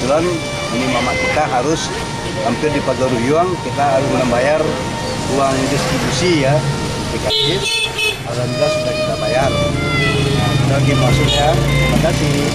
kebetulan ini mama kita harus hampir di Pagaruhyuang, kita harus membayar uang distribusi ya, dikasih. Alhamdulillah sudah kita bayar. Nah, kita lagi masuk ya. Terima kasih.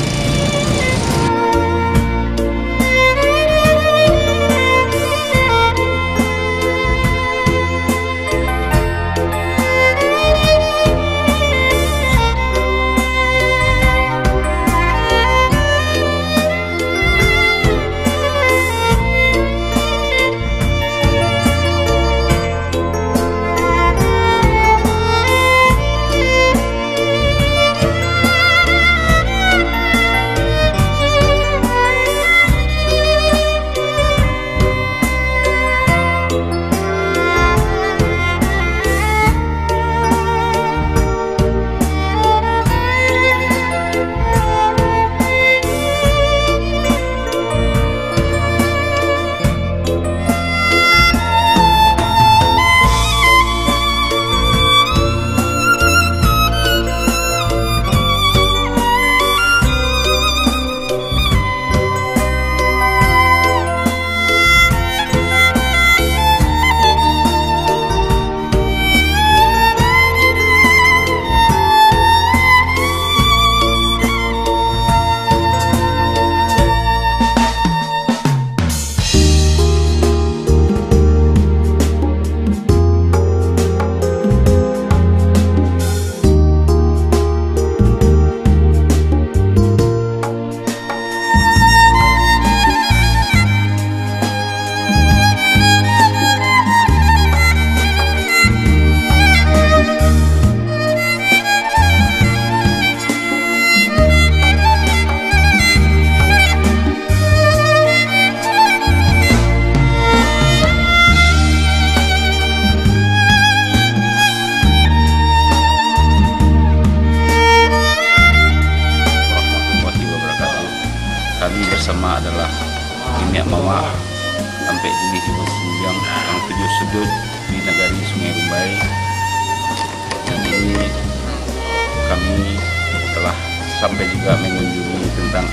Kami bersama adalah Minyak Mama sampai di Sembiang yang 7 sudut di Nagari Sungai Rumbai. Dan ini kami telah sampai juga mengunjungi tentang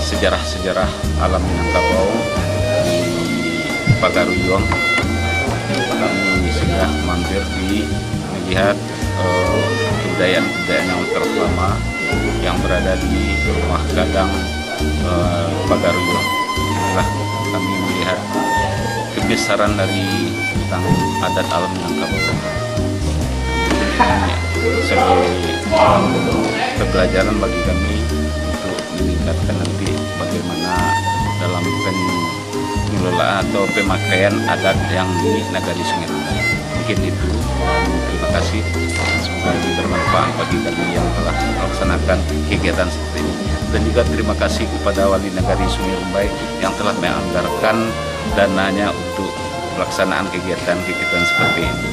sejarah-sejarah alam Minangkabau di Pagaruhyuang. Kami sudah mampir di melihat kebudayaan-kebudayaan yang telah lama yang berada di rumah gadang Pagaruhyuang. Inilah kami melihat kebesaran dari tentang adat alam Minangkabau. Sebagai pembelajaran bagi kami untuk meningkatkan nanti bagaimana dalam pengelolaan atau pemakaian adat yang di Nagari Sungai Rumbai. Mungkin itu. Terima kasih. Semoga ini bermanfaat bagi kami yang telah melaksanakan kegiatan seperti ini. Dan juga terima kasih kepada Wali Nagari Sungai Rumbai yang telah menganggarkan dananya untuk pelaksanaan kegiatan-kegiatan seperti ini.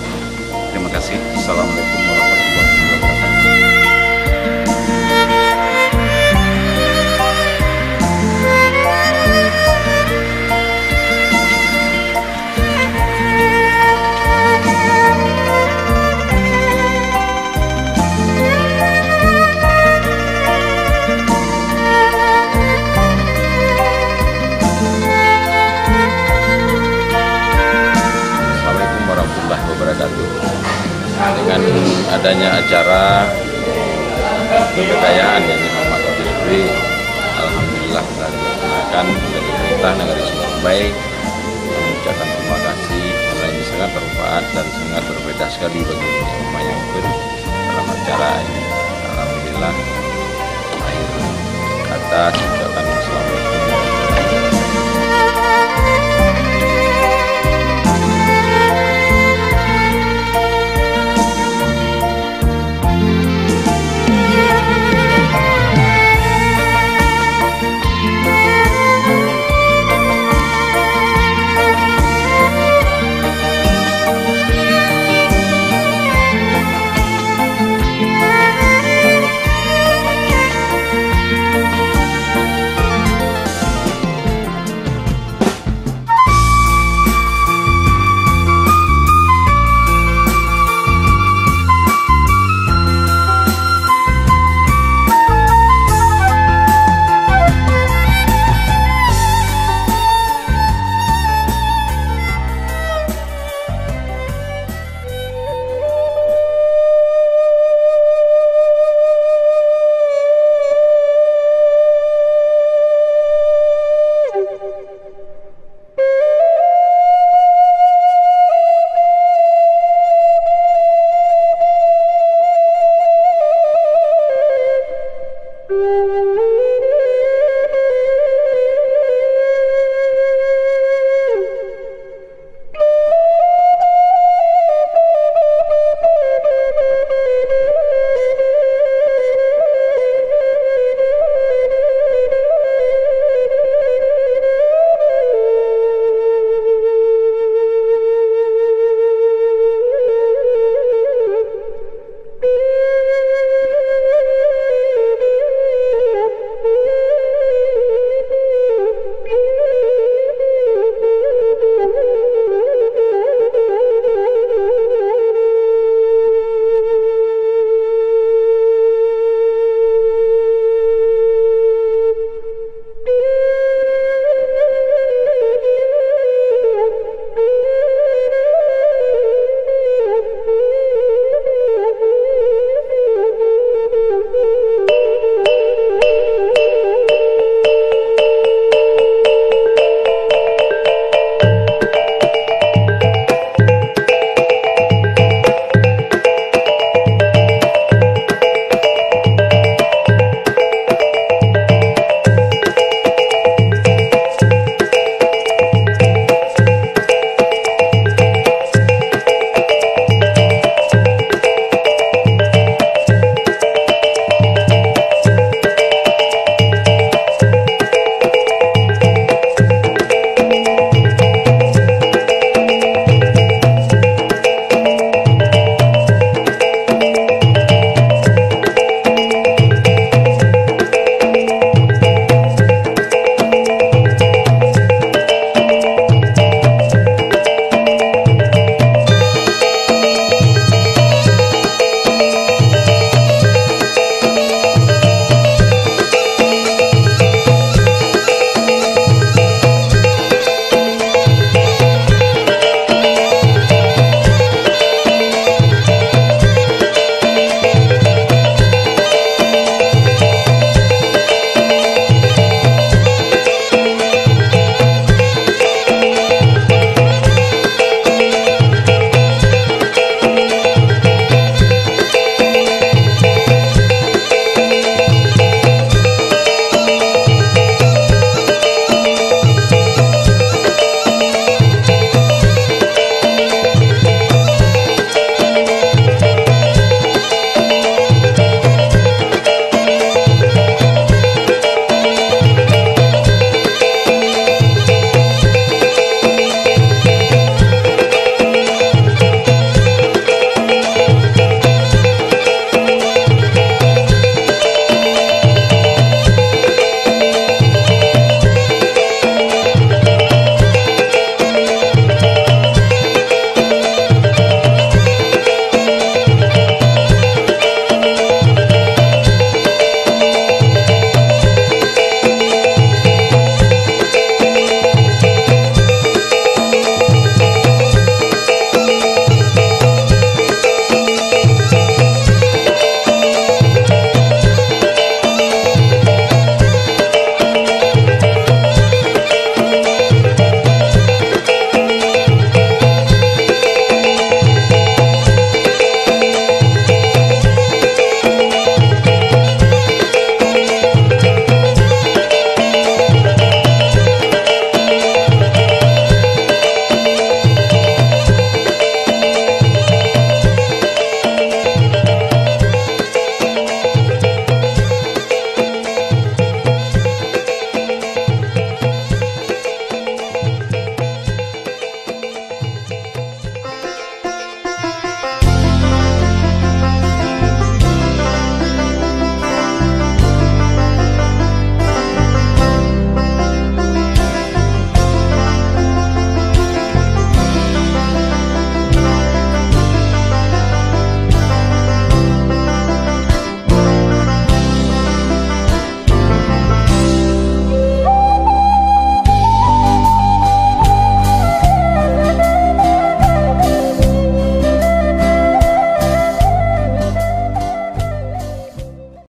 Terima kasih. Assalamualaikum warahmatullahi wabarakatuh. Dengan adanya acara kebudayaan yang Muhammad Abdul, alhamdulillah telah dilaksanakan dari pemerintah Nagari Sungai Rumbai. Mengucapkan terima kasih karena ini sangat bermanfaat dan sangat berbeda sekali bagi umat yang ikut dalam acara ini. Alhamdulillah, akhir kata ucapan selamat.